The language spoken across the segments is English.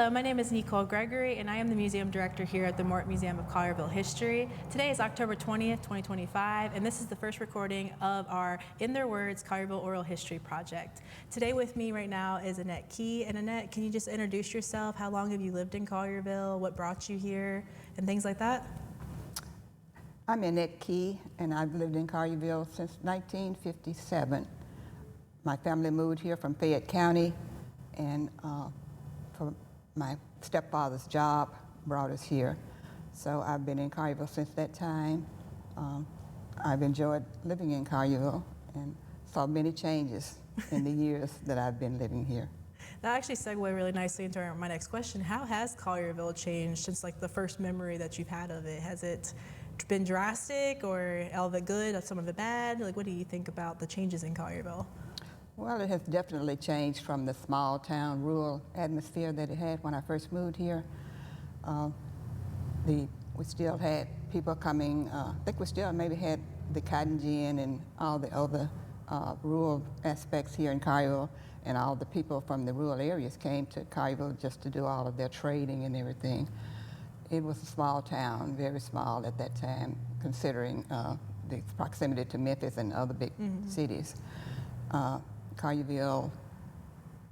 Hello, my name is Nicole Gregory, and I am the museum director here at the Mort Museum of Collierville History. Today is October 20th, 2025, and this is the first recording of our In Their Words Collierville Oral History Project. Today with me right now is Annette Key. And Annette, can you just introduce yourself? How long have you lived in Collierville? What brought you here? And things like that? I'm Annette Key, and I've lived in Collierville since 1957. My family moved here from Fayette County, and for my stepfather's job brought us here. So I've been in Collierville since that time. I've enjoyed living in Collierville and saw many changes in the years that I've been living here. That actually segued really nicely into my next question. How has Collierville changed since like the first memory that you've had of it? Has it been drastic, or all of it good, or some of it bad? Like, what do you think about the changes in Collierville? Well, it has definitely changed from the small town, rural atmosphere that it had when I first moved here. We still had people coming, I think we still maybe had the cotton gin and all the other rural aspects here in Collierville, and all the people from the rural areas came to Collierville just to do all of their trading and everything. It was a small town, very small at that time, considering the proximity to Memphis and other big cities. Collierville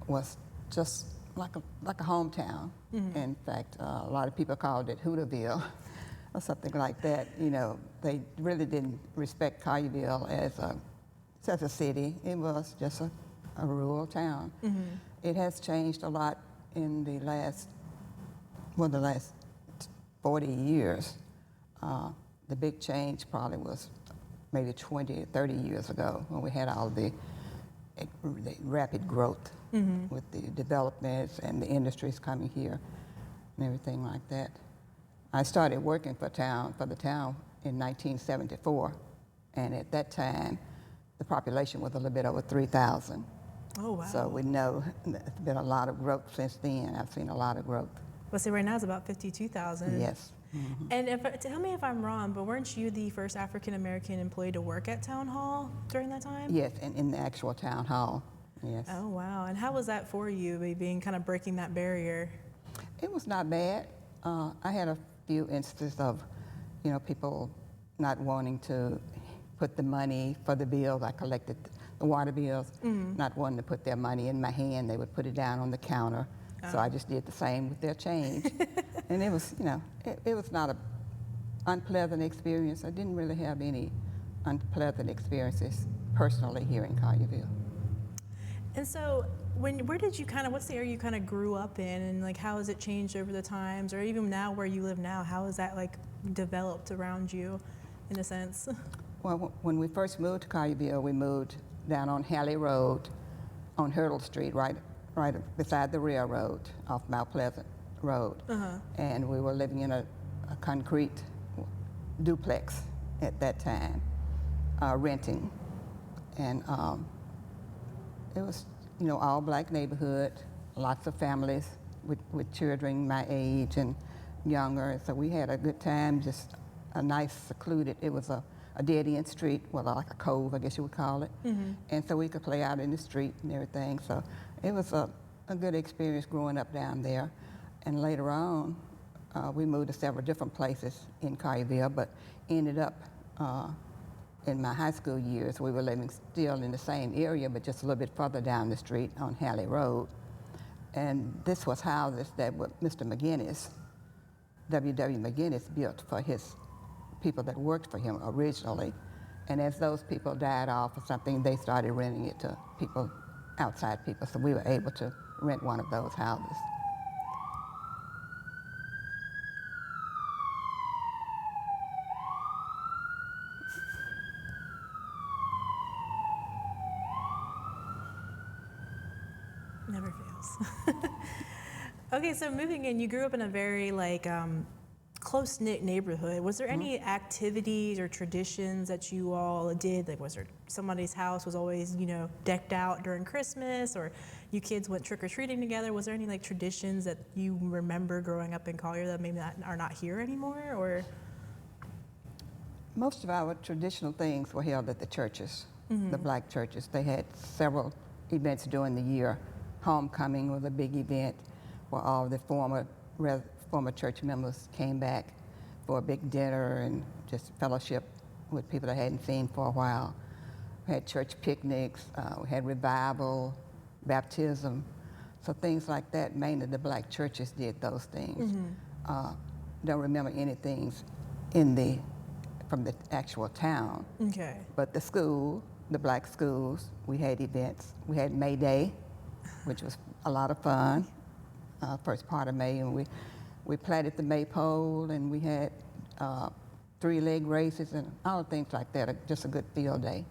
was just like a hometown. In fact, a lot of people called it Hooterville or something like that. You know, they really didn't respect Collierville as a city. It was just a rural town. It has changed a lot in the last 40 years. The big change probably was maybe 20, 30 years ago, when we had all the rapid growth with the developments and the industries coming here and everything like that. I started working for the town in 1974, and at that time the population was a little bit over 3,000. Oh, wow. So we know there's been a lot of growth since then. I've seen a lot of growth. Well, see, right now it's about 52,000. Yes. And tell me if I'm wrong, but weren't you the first African-American employee to work at Town Hall during that time? Yes, and in the actual town hall, yes. Oh, wow. And how was that for you, being kind of breaking that barrier? It was not bad. I had a few instances of, people not wanting to put the money for the bills. I collected the water bills, not wanting to put their money in my hand. They would put it down on the counter. So I just did the same with their change. And it was, it was not an unpleasant experience. I didn't really have any unpleasant experiences personally here in Collierville. And so, where did you what's the area you kind of grew up in, and like how has it changed over the times, or even now where you live now, how has that like developed around you, in a sense? Well, when we first moved to Collierville, we moved down on Halley Road, on Hurdle Street, right beside the railroad off Mount Pleasant Road. And we were living in a concrete duplex at that time, renting. And it was, all black neighborhood, lots of families with children my age and younger. So we had a good time, just a nice secluded, it was a dead-end street, well, like a cove, I guess you would call it. And so we could play out in the street and everything. So it was a good experience growing up down there. And later on, we moved to several different places in Collierville, but ended up in my high school years, we were living still in the same area, but just a little bit further down the street on Halley Road. And this was houses that Mr. McGinnis, W.W. McGinnis, built for his people that worked for him originally. And as those people died off or something, they started renting it to people, outside people, so we were able to rent one of those houses. Never fails. Okay, so moving in, you grew up in a very close-knit neighborhood. Was there any activities or traditions that you all did? Like, was there somebody's house was always, decked out during Christmas, or you kids went trick-or-treating together? Was there any traditions that you remember growing up in Collier that maybe are not here anymore, or? Most of our traditional things were held at the churches, the black churches. They had several events during the year. Homecoming was a big event where all the former church members came back for a big dinner and just fellowship with people I hadn't seen for a while. We had church picnics, we had revival, baptism, so things like that. Mainly the black churches did those things. Don't remember anything from the actual town. Okay. But the school, the black schools, we had events. We had May Day, which was a lot of fun, first part of May, and we planted the maypole, and we had 3-leg races and all things like that, just a good field day.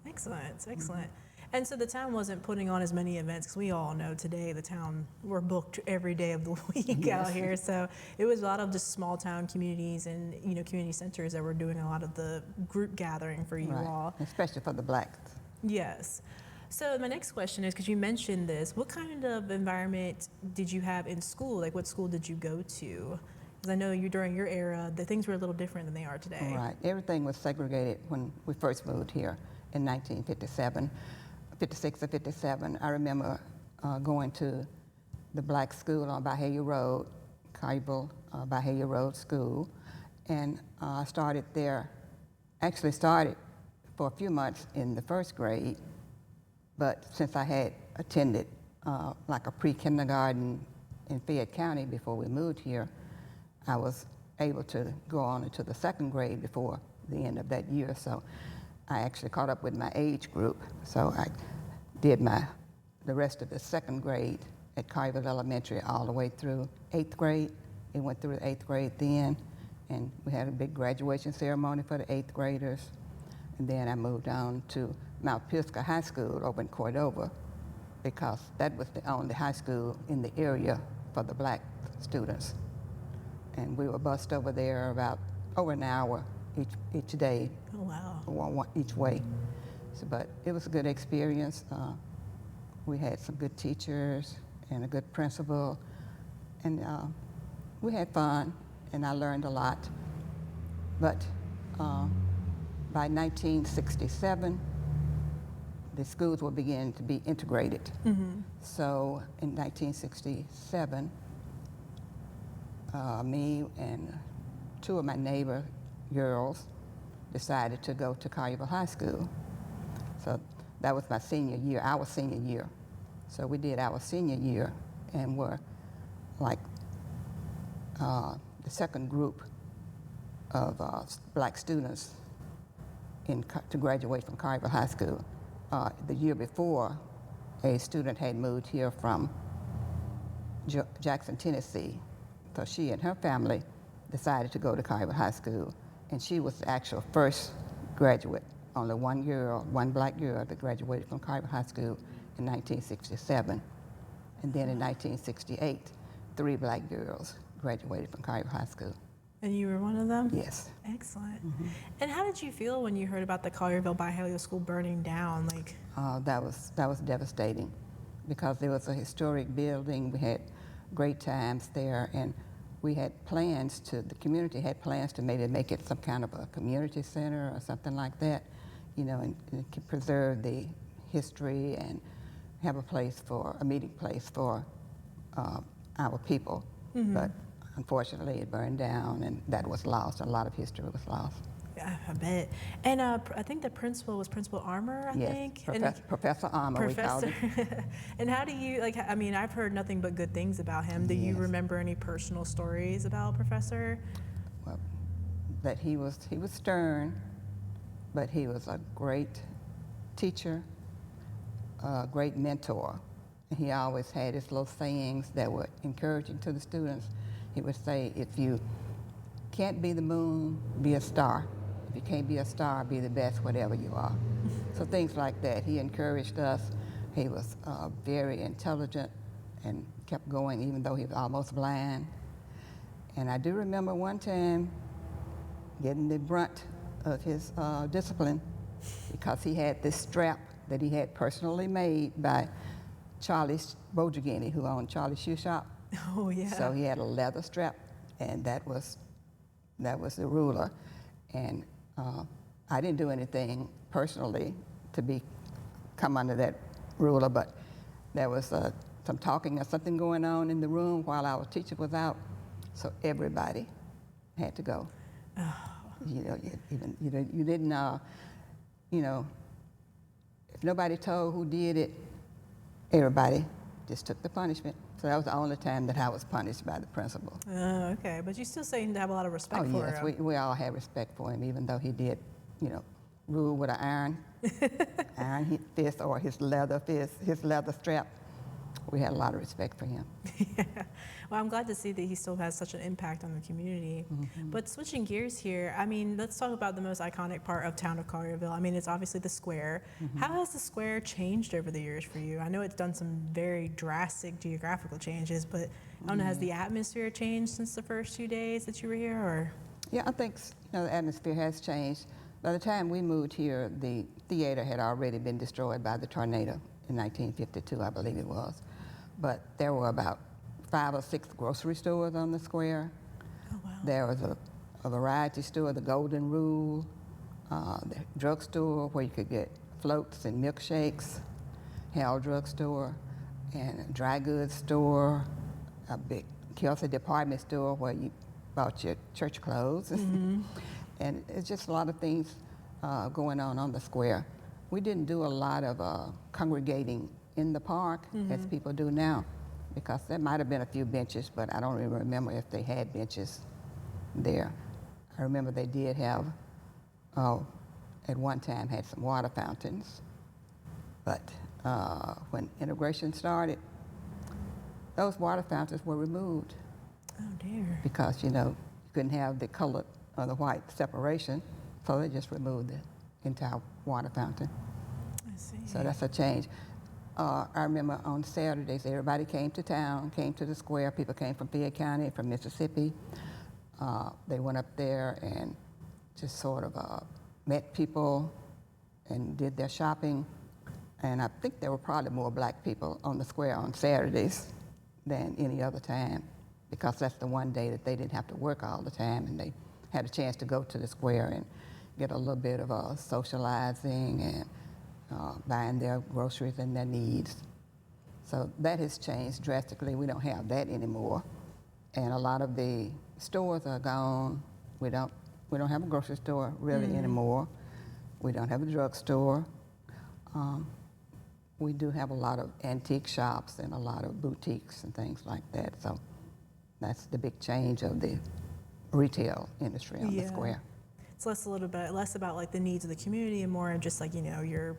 Excellent, excellent. And so the town wasn't putting on as many events, because we all know today the town, we're booked every day of the week out here. So it was a lot of just small town communities and community centers that were doing a lot of the group gathering for you all. Especially for the blacks. Yes. So my next question is, because you mentioned this, what kind of environment did you have in school? Like, what school did you go to? Because I know during your era, the things were a little different than they are today. Right. Everything was segregated when we first moved here in 1957, 56 or 57. I remember going to the black school on Bahia Road, Collierville Bahia Road School, and I started there. Actually started for a few months in the first grade, but since I had attended like a pre-kindergarten in Fayette County before we moved here, I was able to go on into the second grade before the end of that year. So I actually caught up with my age group. So I did the rest of the second grade at Collierville Elementary all the way through 8th grade. It went through the 8th grade then, and we had a big graduation ceremony for the 8th graders. And then I moved on to Mount Pisgah High School over in Cordova, because that was the only high school in the area for the black students. And we were bused over there about over an hour each day. Oh, wow. Each way. So, but it was a good experience. We had some good teachers and a good principal, and we had fun, and I learned a lot. But by 1967, the schools were beginning to be integrated. So in 1967, me and 2 of my neighbor girls decided to go to Collierville High School. So that was my senior year, our senior year. So we did our senior year and were like the second group of black students to graduate from Collierville High School. The year before, a student had moved here from Jackson, Tennessee. So she and her family decided to go to Collierville High School, and she was the actual first graduate. Only one black girl that graduated from Collierville High School in 1967. And then in 1968, 3 black girls graduated from Collierville High School. And you were one of them? Yes. Excellent. And how did you feel when you heard about the Collierville Bahia School burning down? That was devastating, because it was a historic building. We had great times there, and we had plans the community had plans to maybe make it some kind of a community center or something like that, and preserve the history and have a meeting place for our people. But unfortunately, it burned down, and that was lost. A lot of history was lost. Yeah, I bet. And I think the principal was Principal Armour, I think? Professor Armour, we called him. And how do you, I've heard nothing but good things about him. Do you remember any personal stories about Professor? Well, that he was stern, but he was a great teacher, a great mentor. And he always had his little sayings that were encouraging to the students. He would say, if you can't be the moon, be a star. If you can't be a star, be the best, whatever you are. So things like that. He encouraged us. He was very intelligent and kept going even though he was almost blind. And I do remember one time getting the brunt of his discipline, because he had this strap that he had personally made by Charlie Bojagini, who owned Charlie's Shoe Shop. Oh, yeah. So he had a leather strap, and that was the ruler. And I didn't do anything personally to come under that ruler, but there was some talking or something going on in the room while our teacher was out, so everybody had to go. You know, you didn't, you know, if nobody told who did it, everybody just took the punishment. So that was the only time that I was punished by the principal. Okay, but you still seem to have a lot of respect for yes, him. we all had respect for him, even though he did, you know, rule with an iron fist or his leather fist, his leather strap. We had a lot of respect for him. Yeah. Well, I'm glad to see that he still has such an impact on the community. But switching gears here, I mean, let's talk about the most iconic part of town of Collierville. I mean, it's obviously the square. How has the square changed over the years for you? I know it's done some very drastic geographical changes, but I don't know, has the atmosphere changed since the first few days that you were here, or? Yeah, I think the atmosphere has changed. By the time we moved here, the theater had already been destroyed by the tornado in 1952, I believe it was. But there were about 5 or 6 grocery stores on the square. Oh, wow. There was a variety store, the Golden Rule, the drugstore where you could get floats and milkshakes, Hal drugstore, and a dry goods store, a big Kelsey department store where you bought your church clothes. And it's just a lot of things going on the square. We didn't do a lot of congregating in the park as people do now, because there might have been a few benches, but I don't even remember if they had benches there. I remember they did have, at one time, had some water fountains, but when integration started, those water fountains were removed. Oh, dear. Because, you know, you couldn't have the colored or the white separation, so they just removed the entire water fountain. I see. So that's a change. I remember on Saturdays, everybody came to town, came to the square. People came from Fayette County, from Mississippi. They went up there and just sort of met people and did their shopping. And I think there were probably more black people on the square on Saturdays than any other time, because that's the one day that they didn't have to work all the time, and they had a chance to go to the square and get a little bit of socializing and buying their groceries and their needs. So that has changed drastically. We don't have that anymore. And a lot of the stores are gone. We don't have a grocery store really anymore. We don't have a drugstore. We do have a lot of antique shops and a lot of boutiques and things like that. So that's the big change of the retail industry on the square. It's a little bit less about like the needs of the community and more of just like, you know, your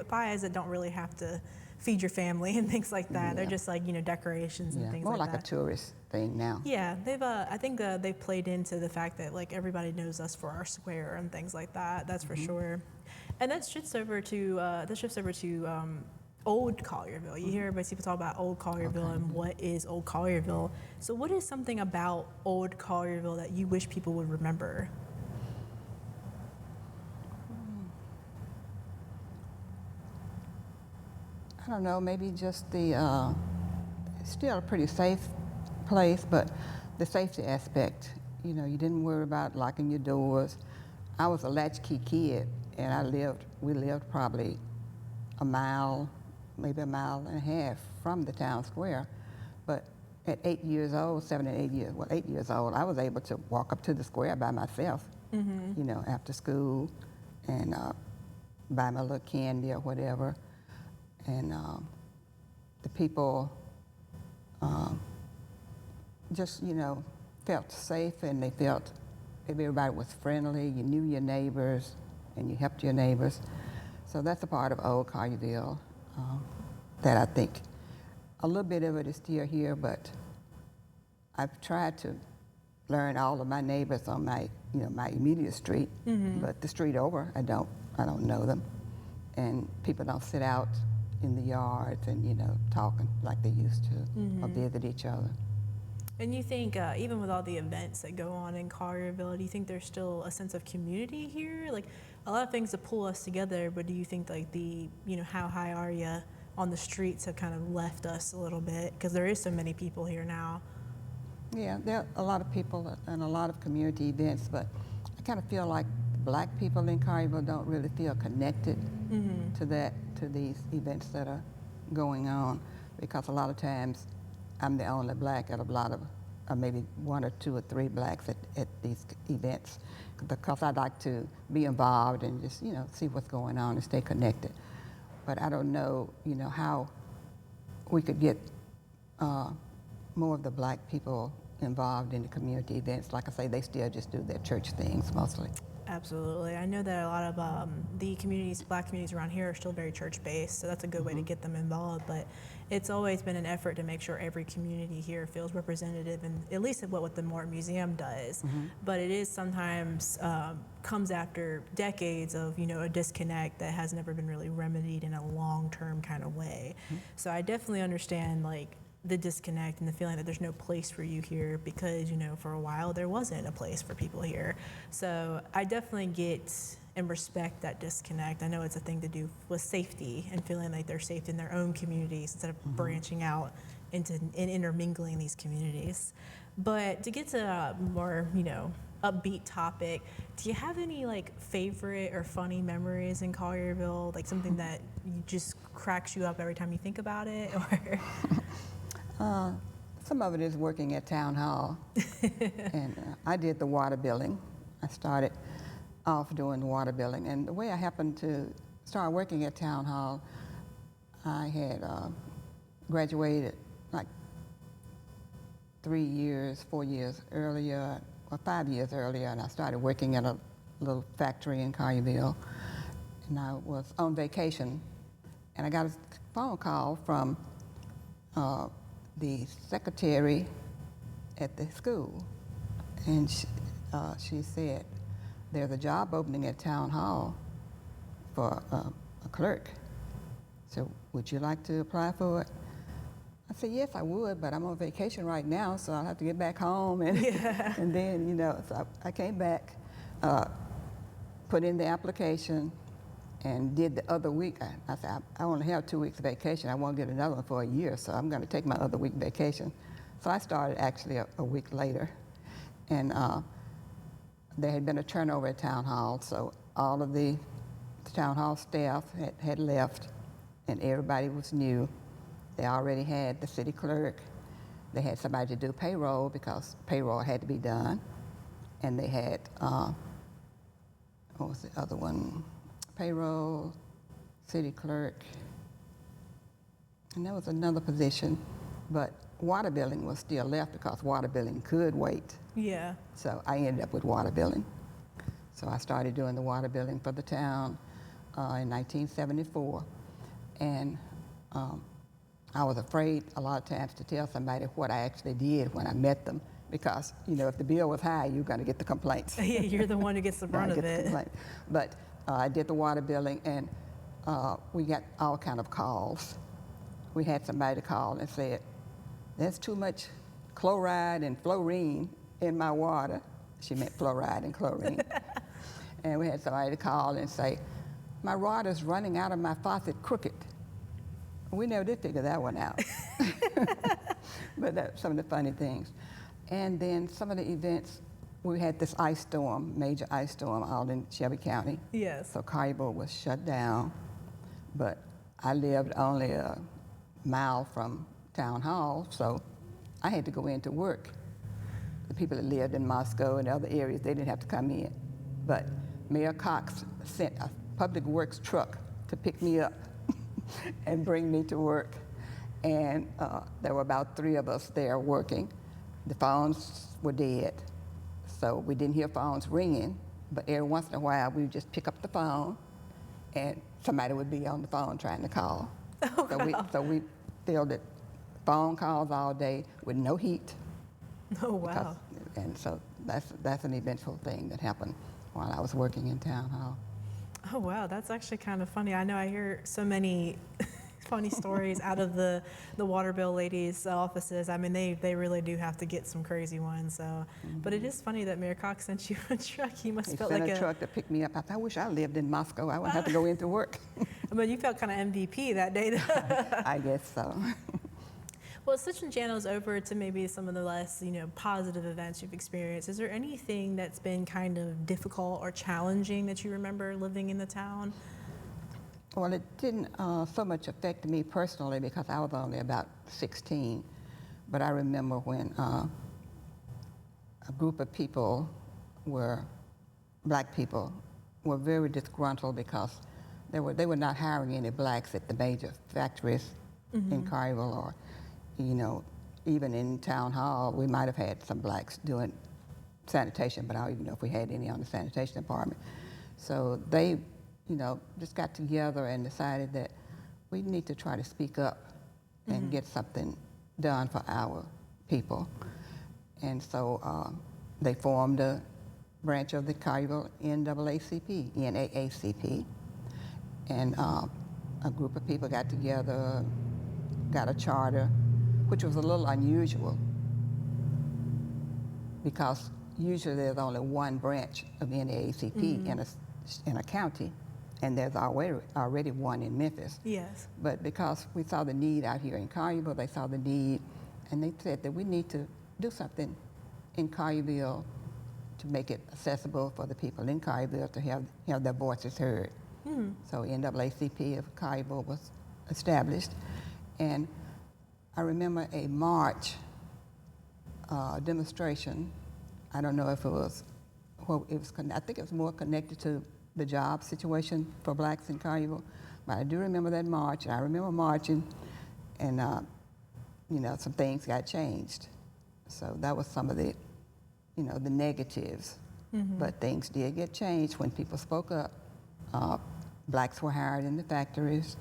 buys that don't really have to feed your family and things like that. They're just like, you know, decorations and things more like that. More like a tourist thing now. Yeah, I think they've played into the fact that like everybody knows us for our square and things like that. That's for sure. And that shifts over to Old Collierville. You hear people talk about Old Collierville and what is Old Collierville. So what is something about Old Collierville that you wish people would remember? I don't know, maybe just the, still a pretty safe place, but the safety aspect. You know, you didn't worry about locking your doors. I was a latchkey kid, and we lived probably a mile, maybe a mile and a half from the town square. But at 8 years old, 7 and 8 years, well, 8 years old, I was able to walk up to the square by myself, you know, after school, and buy my little candy or whatever. And the people just, you know, felt safe, and they felt everybody was friendly. You knew your neighbors, and you helped your neighbors. So that's a part of Old Collierville that I think a little bit of it is still here, but I've tried to learn all of my neighbors on my, you know, my immediate street, but the street over, I don't know them. And people don't sit out in the yards and, you know, talking like they used to, or visit each other. And you think, even with all the events that go on in Collierville, do you think there's still a sense of community here? Like, a lot of things to pull us together, but do you think, like, the, you know, how high are you on the streets have kind of left us a little bit? Because there is so many people here now. Yeah, there are a lot of people and a lot of community events, but I kind of feel like black people in Collierville don't really feel connected to these events that are going on. because a lot of times I'm the only black at a lot of, maybe 1 or 2 or 3 blacks at these events, because I like to be involved and just, see what's going on and stay connected. But I don't know, how we could get more of the black people involved in the community events. Like I say, they still just do their church things mostly. Absolutely. I know that a lot of the communities, black communities around here are still very church-based, so that's a good way to get them involved. But it's always been an effort to make sure every community here feels representative, and at least what the Morton Museum does. But it is sometimes comes after decades of, a disconnect that has never been really remedied in a long-term kind of way. So I definitely understand, the disconnect and the feeling that there's no place for you here because, for a while there wasn't a place for people here. So I definitely get and respect that disconnect. I know it's a thing to do with safety and feeling like they're safe in their own communities instead of branching out into and intermingling these communities. But to get to a more, upbeat topic, do you have any favorite or funny memories in Collierville? Something that just cracks you up every time you think about it, or? Some of it is working at Town Hall, and I did the water billing. I started off doing the water billing, and the way I happened to start working at Town Hall, I had graduated 4 years earlier, or 5 years earlier, and I started working at a little factory in Collierville, and I was on vacation, and I got a phone call from the secretary at the school, and she said, there's a job opening at Town Hall for a clerk. So would you like to apply for it? I said, yes, I would, but I'm on vacation right now, so I'll have to get back home. And, and then, so I came back, put in the application, and did the other week. I said, I only have 2 weeks vacation. I won't get another one for a year, so I'm going to take my other week vacation. So I started actually a week later. And there had been a turnover at Town Hall, so all of the Town Hall staff had left, and everybody was new. They already had the city clerk. They had somebody to do payroll because payroll had to be done. And they had, what was the other one? Payroll, city clerk, and there was another position, but water billing was still left because water billing could wait. Yeah. So I ended up with water billing. So I started doing the water billing for the town in 1974, and I was afraid a lot of times to tell somebody what I actually did when I met them, because if the bill was high, you're going to get the complaints. Yeah, you're the one who gets the brunt of it. But I did the water billing, and we got all kind of calls. We had somebody call and said, there's too much chloride and fluorine in my water. She meant fluoride and chlorine. And we had somebody call and say, my water's running out of my faucet crooked. We never did figure that one out. But that's some of the funny things. And then some of the events, we had this ice storm, major ice storm out in Shelby County. Yes. So Collierville was shut down, but I lived only a mile from Town Hall, so I had to go in to work. The people that lived in Moscow and other areas, they didn't have to come in. But Mayor Cox sent a public works truck to pick me up and bring me to work. And there were about 3 of us there working. The phones were dead, so we didn't hear phones ringing, but every once in a while we would just pick up the phone and somebody would be on the phone trying to call. Oh, wow. So we fielded phone calls all day with no heat. Oh, wow. And so that's an eventful thing that happened while I was working in Town Hall. Oh, wow, that's actually kind of funny. I know I hear so many funny stories out of the water bill ladies' offices. I mean, they really do have to get some crazy ones. So, but it is funny that Mayor Cox sent you a truck. You must have felt like a truck to pick me up. I wish I lived in Moscow. I wouldn't have to go into work. But you felt kind of MVP that day. I guess so. Well, switching channels over to maybe some of the less, positive events you've experienced, is there anything that's been kind of difficult or challenging that you remember living in the town? Well, it didn't so much affect me personally because I was only about 16. But I remember when a group of people black people, were very disgruntled because they were not hiring any blacks at the major factories in Collierville, or, you know, even in town hall, we might have had some blacks doing sanitation, but I don't even know if we had any on the sanitation department. So they, you know, just got together and decided that we need to try to speak up and get something done for our people. And so they formed a branch of the Collierville NAACP, and a group of people got together, got a charter, which was a little unusual because usually there's only one branch of NAACP in a county, and there's already one in Memphis. Yes. But because we saw the need out here in Collierville, they saw the need, and they said that we need to do something in Collierville to make it accessible for the people in Collierville to have their voices heard. So NAACP of Collierville was established, and I remember a march demonstration. I don't know if it was, well, I think it was more connected to the job situation for blacks in Collierville, but I do remember that march, and I remember marching, and you know, some things got changed. So that was some of the, you know, the negatives, but things did get changed when people spoke up. Blacks were hired in the factories,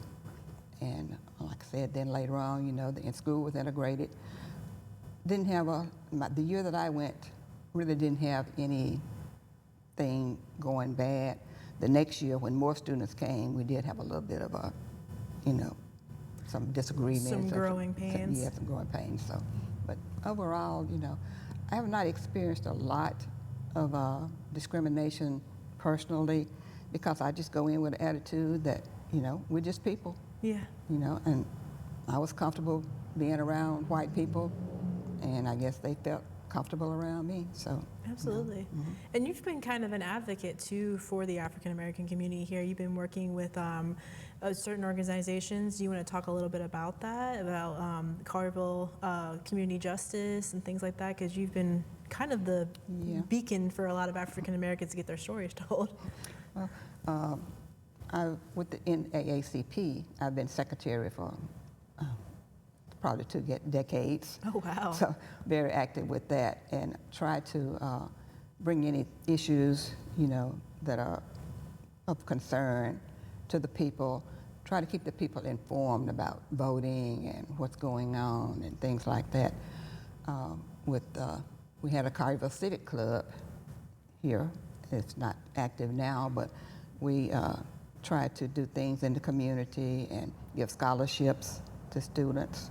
and like I said, then later on, you know, the school was integrated. Didn't have the year that I went, really didn't have anything going bad. The next year, when more students came, we did have a little bit of a, you know, some disagreements. Some growing pains. Some growing pains. So, but overall, you know, I have not experienced a lot of discrimination personally, because I just go in with an attitude that, you know, we're just people. Yeah. You know, and I was comfortable being around white people, and I guess they felt comfortable around me, so. Absolutely. You know, And you've been kind of an advocate too for the African American community here. You've been working with certain organizations. Do you want to talk a little bit about that, about Collierville community justice and things like that? Because you've been kind of the beacon for a lot of African Americans to get their stories told. Well, with the NAACP, I've been secretary for probably 2 decades. Oh, wow. So very active with that, and try to bring any issues, you know, that are of concern to the people, try to keep the people informed about voting and what's going on and things like that. We had a Collierville Civic Club here. It's not active now, but we try to do things in the community and give scholarships to students.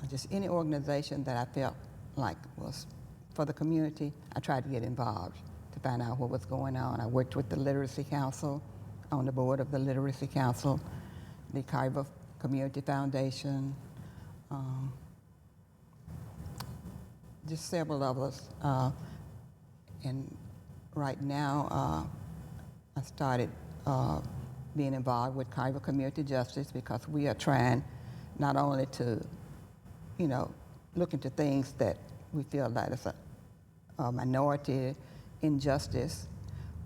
Just any organization that I felt like was for the community, I tried to get involved to find out what was going on. I worked with the Literacy Council, on the board of the Literacy Council, the Collierville Community Foundation, just several of us. And right now, I started being involved with Collierville Community Justice, because we are trying not only to, you know, look into things that we feel that is a minority injustice,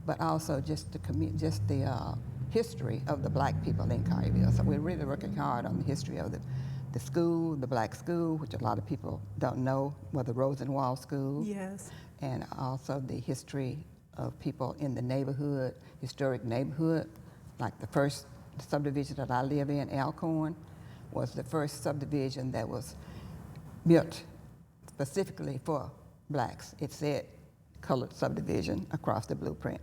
but also just the history of the black people in Collierville. So we're really working hard on the history of the school, the black school, which a lot of people don't know, was the Rosenwald School. Yes. And also the history of people in the neighborhood, historic neighborhood. Like the first subdivision that I live in, Alcorn, was the first subdivision that was built specifically for blacks. It said colored subdivision across the blueprint,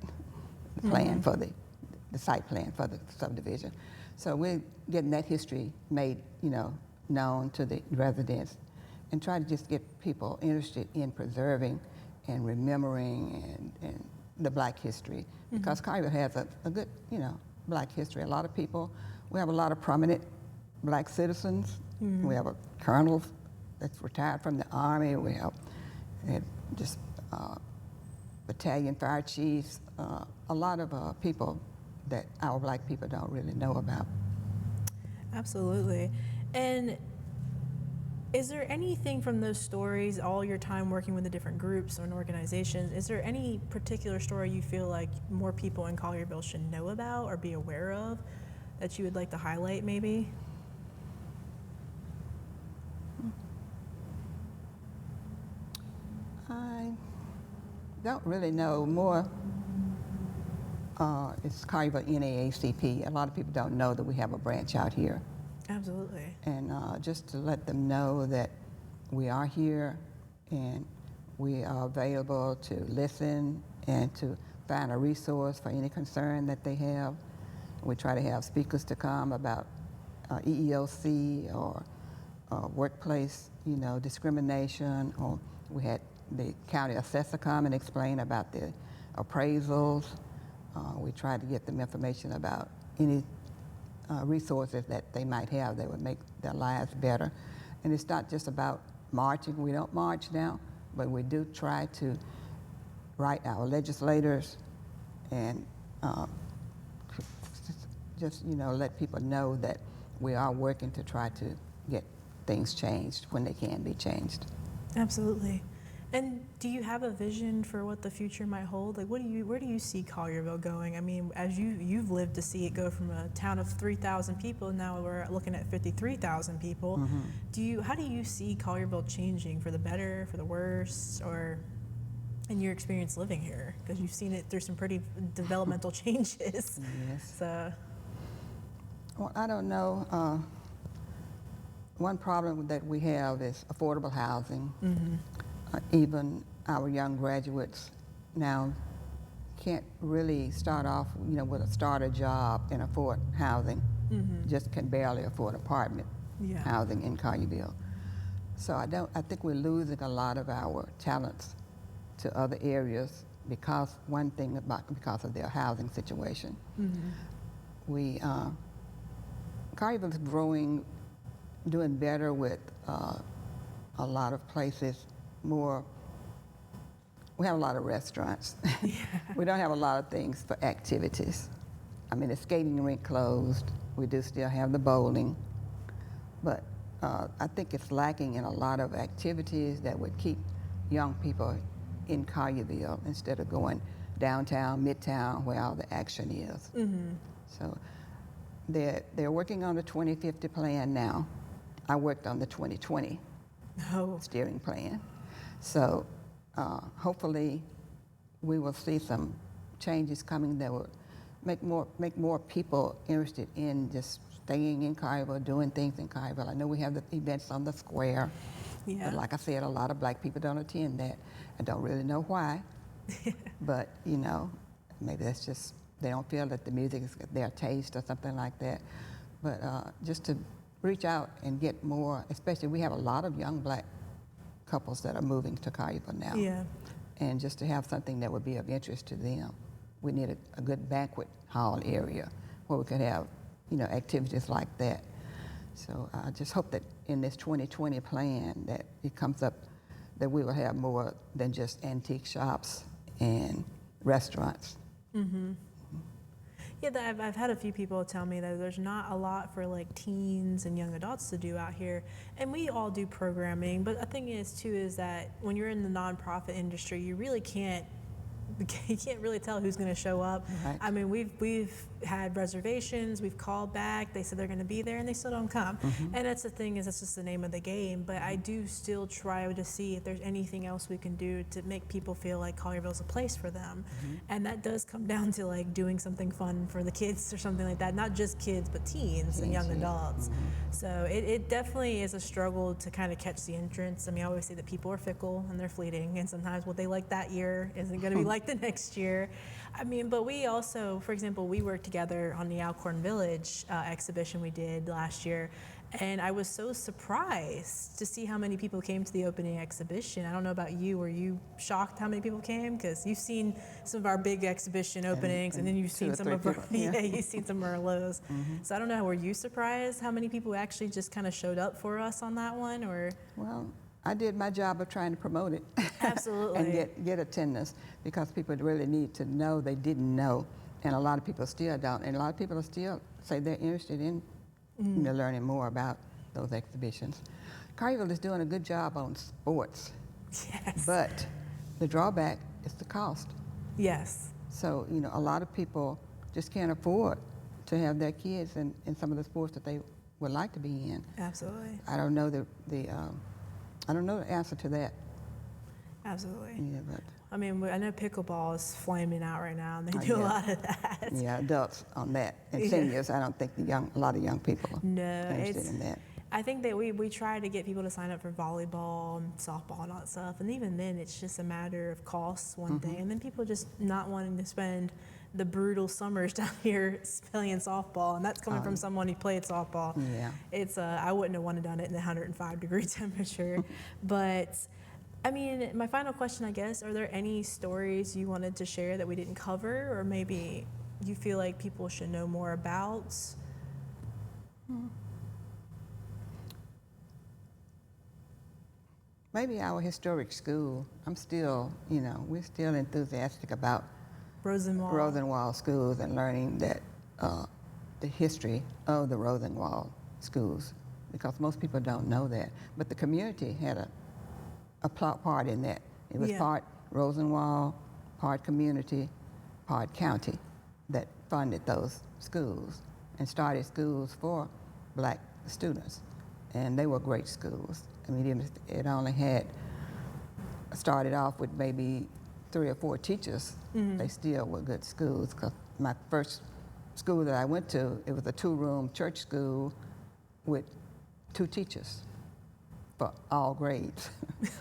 the plan for the site plan for the subdivision. So we're getting that history made, you know, known to the residents, and try to just get people interested in preserving and remembering and the black history, because Collierville has a good, you know, black history. A lot of people, we have a lot of prominent black citizens. We have a colonel that's retired from the Army. We have just battalion fire chiefs, a lot of people, that our Black people don't really know about. Absolutely. And is there anything from those stories, all your time working with the different groups and organizations, is there any particular story you feel like more people in Collierville should know about or be aware of that you would like to highlight maybe? I don't really know. More, it's Collierville NAACP. A lot of people don't know that we have a branch out here. Absolutely. And just to let them know that we are here and we are available to listen and to find a resource for any concern that they have. We try to have speakers to come about EEOC or workplace, discrimination. Or we had the county assessor come and explain about the appraisals. We tried to get them information about any resources that they might have that would make their lives better. And it's not just about marching. We don't march now, but we do try to write our legislators and just let people know that we are working to try to get things changed when they can be changed. Absolutely. And do you have a vision for what the future might hold? Like, where do you see Collierville going? I mean, as you've lived to see it go from a town of 3,000 people, now we're looking at 53,000 people. Mm-hmm. How do you see Collierville changing for the better, for the worse, or in your experience living here? Because you've seen it through some pretty developmental changes. Yes. So. Well, I don't know. One problem that we have is affordable housing. Mm-hmm. Even our young graduates now can't really start off, with a starter job and afford housing. Mm-hmm. Just can barely afford apartment housing in Collierville. So I think we're losing a lot of our talents to other areas because of their housing situation. Mm-hmm. Collierville is growing, doing better with a lot of places. We have a lot of restaurants. Yeah. We don't have a lot of things for activities. I mean, the skating rink closed. We do still have the bowling. But I think it's lacking in a lot of activities that would keep young people in Collierville instead of going downtown, midtown, where all the action is. Mm-hmm. So they're working on the 2050 plan now. I worked on the 2020 steering plan. So hopefully we will see some changes coming that will make more people interested in just staying in Collierville, doing things in Collierville. I know we have the events on the square, but like I said, a lot of Black people don't attend that. I don't really know why, but maybe that's just, they don't feel that the music is their taste or something like that. But just to reach out and get more, especially we have a lot of young Black couples that are moving to Collierville now. Yeah. And just to have something that would be of interest to them. We need a good banquet hall area where we could have, activities like that. So I just hope that in this 2020 plan that it comes up that we will have more than just antique shops and restaurants. Mm-hmm. Yeah, I've had a few people tell me that there's not a lot for like teens and young adults to do out here, and we all do programming. But the thing is too is that when you're in the nonprofit industry, you can't really tell who's going to show up. Right. I mean, we've had reservations, we've called back, they said they're going to be there, and they still don't come. Mm-hmm. And that's the thing is, that's just the name of the game. But I do still try to see if there's anything else we can do to make people feel like Collierville's a place for them. Mm-hmm. And that does come down to like doing something fun for the kids or something like that. Not just kids, but teens and young adults. Mm-hmm. So it definitely is a struggle to kind of catch the entrance. I mean, I always say that people are fickle and they're fleeting, and sometimes what they like that year isn't going to be like the next year. I mean, but we also, for example, we worked together on the Alcorn Village exhibition we did last year, and I was so surprised to see how many people came to the opening exhibition. I don't know about you, were you shocked how many people came? Because you've seen some of our big exhibition openings, and then you've seen some of our, you've seen some of our lows. Mm-hmm. So I don't know, were you surprised how many people actually just kind of showed up for us on that one, or? Well, I did my job of trying to promote it. Absolutely. And get attendance, because people really need to know, they didn't know And a lot of people still don't. And a lot of people still say they're interested in learning more about those exhibitions. Collierville is doing a good job on sports, Yes. but the drawback is the cost. Yes. So, a lot of people just can't afford to have their kids in some of the sports that they would like to be in. Absolutely. I don't know I don't know the answer to that. Absolutely. Yeah, but I mean, I know pickleball is flaming out right now, and they do a yeah. lot of that. yeah, adults on that and Yeah. seniors. I don't think a lot of young people are No, interested in that. I think that we try to get people to sign up for volleyball and softball and all that stuff, and even then, it's just a matter of costs one thing, and then people just not wanting to spend the brutal summers down here playing softball, and that's coming from someone who played softball. Yeah. It's I wouldn't have wanted to done it in the 105-degree temperature, but. I mean, my final question, I guess, are there any stories you wanted to share that we didn't cover, or maybe you feel like people should know more about? Maybe our historic school. I'm still, we're still enthusiastic about Rosenwald. schools and learning that the history of the Rosenwald schools, because most people don't know that. But the community had a part in that. It was Yeah. part Rosenwald, part community, part county that funded those schools and started schools for black students. And they were great schools. I mean, it only started off with maybe 3 or 4 teachers. They still were good schools, because my first school that I went to, it was a 2-room church school with 2 teachers for all grades.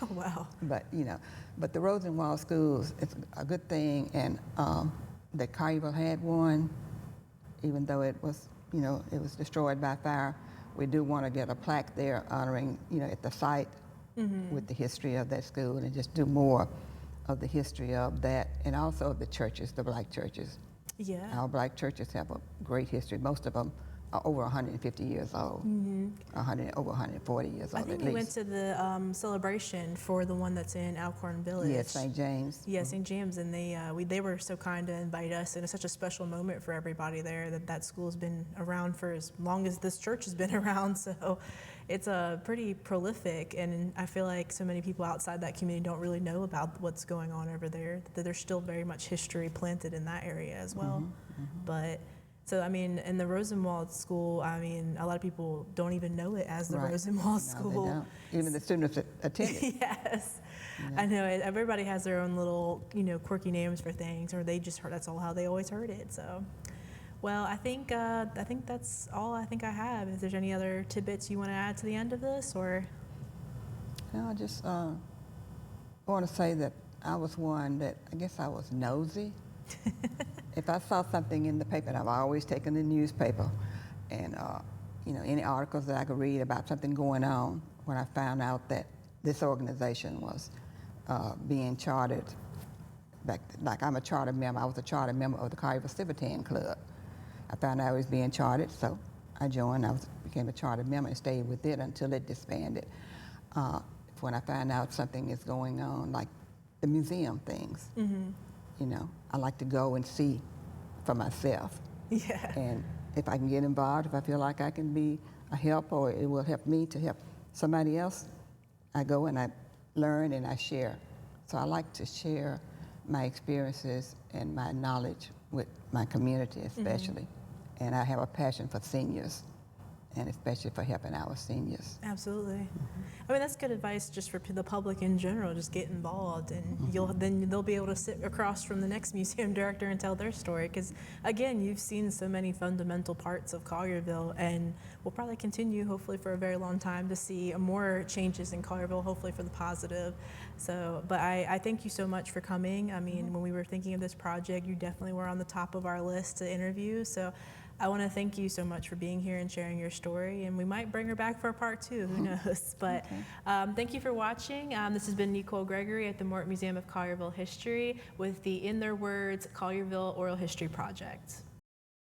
Oh, wow. But the Rosenwald schools, it's a good thing, and that Collierville had one, even though it was destroyed by fire. We do want to get a plaque there honoring, at the site with the history of that school, and just do more of the history of that, and also of the churches, the black churches. Yeah. Our black churches have a great history. Most of them are over 150 years old, over 140 years old I think at we went least. to the celebration for the one that's in Alcorn Village. Yes, St. James. Yeah, St. James, and they were so kind to invite us, and it's such a special moment for everybody there that school's been around for as long as this church has been around. So it's pretty prolific, and I feel like so many people outside that community don't really know about what's going on over there. That there's still very much history planted in that area as well. But. So, I mean, in the Rosenwald School, I mean, a lot of people don't even know it as the Right. Rosenwald No, School. they don't. Even the students that attend it. Yes. Yeah. I know everybody has their own little, quirky names for things, or they just heard, that's all how they always heard it. So, well, I think that's all I think I have. If there's any other tidbits you want to add to the end of this, or? No, I just want to say that I was one that, I guess I was nosy. If I saw something in the paper, and I've always taken the newspaper, and any articles that I could read about something going on, when I found out that this organization was being chartered, like I'm a charter member, I was a charter member of the Collierville Civitan Club. I found out it was being chartered, so I joined. Became a charter member and stayed with it until it disbanded. When I find out something is going on, like the museum things, I like to go and see for myself. Yeah. And if I can get involved, if I feel like I can be a help, or it will help me to help somebody else, I go and I learn and I share. So I like to share my experiences and my knowledge with my community especially. And I have a passion for seniors, and especially for helping our seniors. Absolutely. I mean, that's good advice just for the public in general. Just get involved, and then they'll be able to sit across from the next museum director and tell their story. Because again, you've seen so many fundamental parts of Collierville, and we'll probably continue, hopefully, for a very long time to see more changes in Collierville, hopefully for the positive. So, but I thank you so much for coming. I mean, when we were thinking of this project, you definitely were on the top of our list to interview. So I want to thank you so much for being here and sharing your story, and we might bring her back for a part 2, who knows. But thank you for watching. This has been Nicole Gregory at the Mort Museum of Collierville History with the In Their Words Collierville Oral History Project.